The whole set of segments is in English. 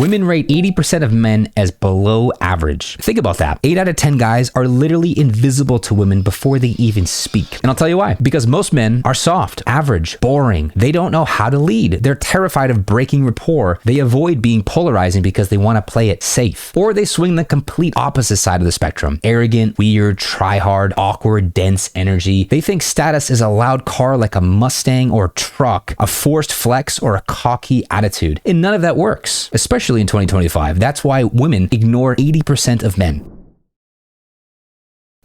Women rate 80% of men as below average. Think about that. 8 out of 10 guys are literally invisible to women before they even speak. And I'll tell you why. Because most men are soft, average, boring. They don't know how to lead. They're terrified of breaking rapport. They avoid being polarizing because they want to play it safe. Or they swing the complete opposite side of the spectrum. Arrogant, weird, try-hard, awkward, dense energy. They think status is a loud car like a Mustang or truck, a forced flex, or a cocky attitude. And none of that works, especially in 2025. That's why women ignore 80% of men.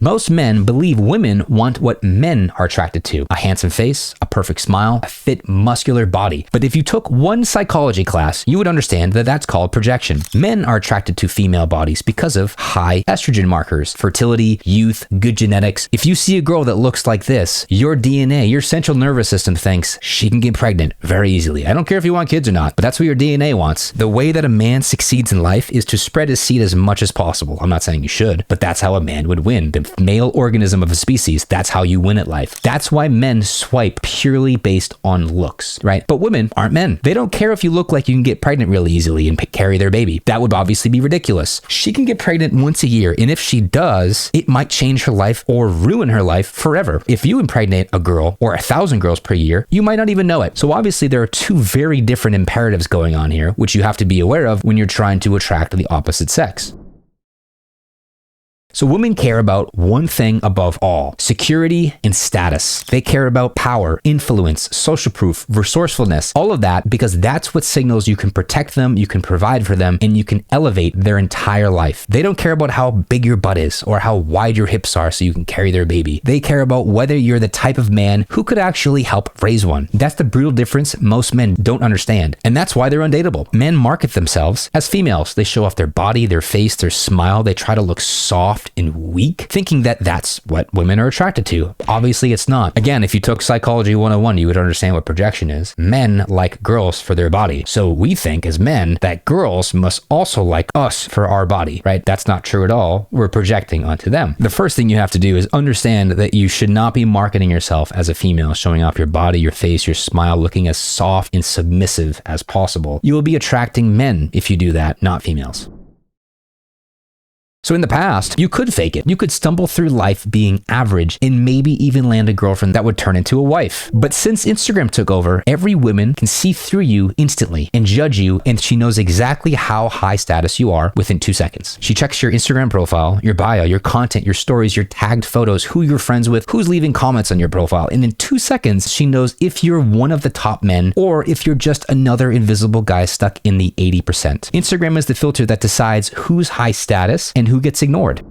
Most men believe women want what men are attracted to: a handsome face, a perfect smile, a fit, muscular body. But if you took one psychology class, you would understand that that's called projection. Men are attracted to female bodies because of high estrogen markers, fertility, youth, good genetics. If you see a girl that looks like this, your DNA, your central nervous system thinks she can get pregnant very easily. I don't care if you want kids or not, but that's what your DNA wants. The way that a man succeeds in life is to spread his seed as much as possible. I'm not saying you should, but that's how a man would win. The male organism of a species, that's how you win at life. That's why men swipe purely based on looks, right? But women aren't men. They don't care if you look like you can get pregnant really easily and carry their baby. That would obviously be ridiculous. She can get pregnant once a year, and if she does, it might change her life or ruin her life forever. If you impregnate a girl or 1,000 girls per year, you might not even know it. So obviously there are two very different imperatives going on here, which you have to be aware of when you're trying to attract the opposite sex. So women care about one thing above all: security and status. They care about power, influence, social proof, resourcefulness, all of that, because that's what signals you can protect them, you can provide for them, and you can elevate their entire life. They don't care about how big your butt is or how wide your hips are so you can carry their baby. They care about whether you're the type of man who could actually help raise one. That's the brutal difference most men don't understand, and that's why they're undateable. Men market themselves as females. They show off their body, their face, their smile. They try to look soft and weak, thinking that that's what women are attracted to. Obviously, it's not. Again, if you took Psychology 101, you would understand what projection is. Men like girls for their body. So we think as men that girls must also like us for our body, right? That's not true at all. We're projecting onto them. The first thing you have to do is understand that you should not be marketing yourself as a female, showing off your body, your face, your smile, looking as soft and submissive as possible. You will be attracting men if you do that, not females. So in the past, you could fake it. You could stumble through life being average and maybe even land a girlfriend that would turn into a wife. But since Instagram took over, every woman can see through you instantly and judge you, and she knows exactly how high status you are within 2 seconds. She checks your Instagram profile, your bio, your content, your stories, your tagged photos, who you're friends with, who's leaving comments on your profile, and in 2 seconds, she knows if you're one of the top men or if you're just another invisible guy stuck in the 80%. Instagram is the filter that decides who's high status and who gets ignored.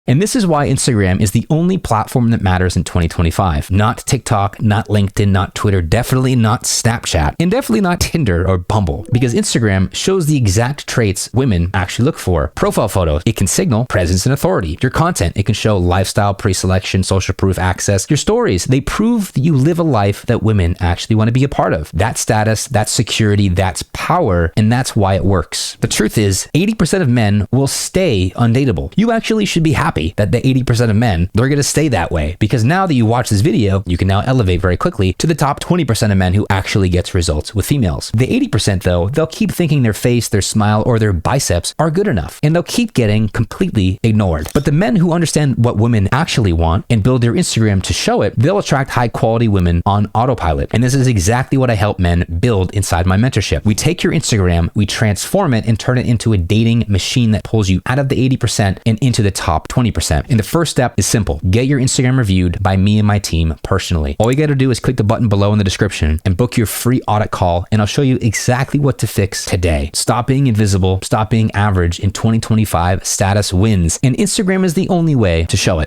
And this is why Instagram is the only platform that matters in 2025. Not TikTok, not LinkedIn, not Twitter, definitely not Snapchat, and definitely not Tinder or Bumble, because Instagram shows the exact traits women actually look for. Profile photos, it can signal presence and authority. Your content, it can show lifestyle, pre-selection, social proof access. Your stories, they prove that you live a life that women actually want to be a part of. That's status, that's security, that's power, and that's why it works. The truth is, 80% of men will stay undateable. You actually should be happy that the 80% of men, they're going to stay that way, because now that you watch this video, you can now elevate very quickly to the top 20% of men who actually gets results with females. The 80% though, they'll keep thinking their face, their smile, or their biceps are good enough, and they'll keep getting completely ignored. But the men who understand what women actually want and build their Instagram to show it, they'll attract high quality women on autopilot. And this is exactly what I help men build inside my mentorship. We take your Instagram, we transform it and turn it into a dating machine that pulls you out of the 80% and into the top 20%. And the first step is simple. Get your Instagram reviewed by me and my team personally. All you got to do is click the button below in the description and book your free audit call, and I'll show you exactly what to fix today. Stop being invisible, stop being average. In 2025, status wins, and Instagram is the only way to show it.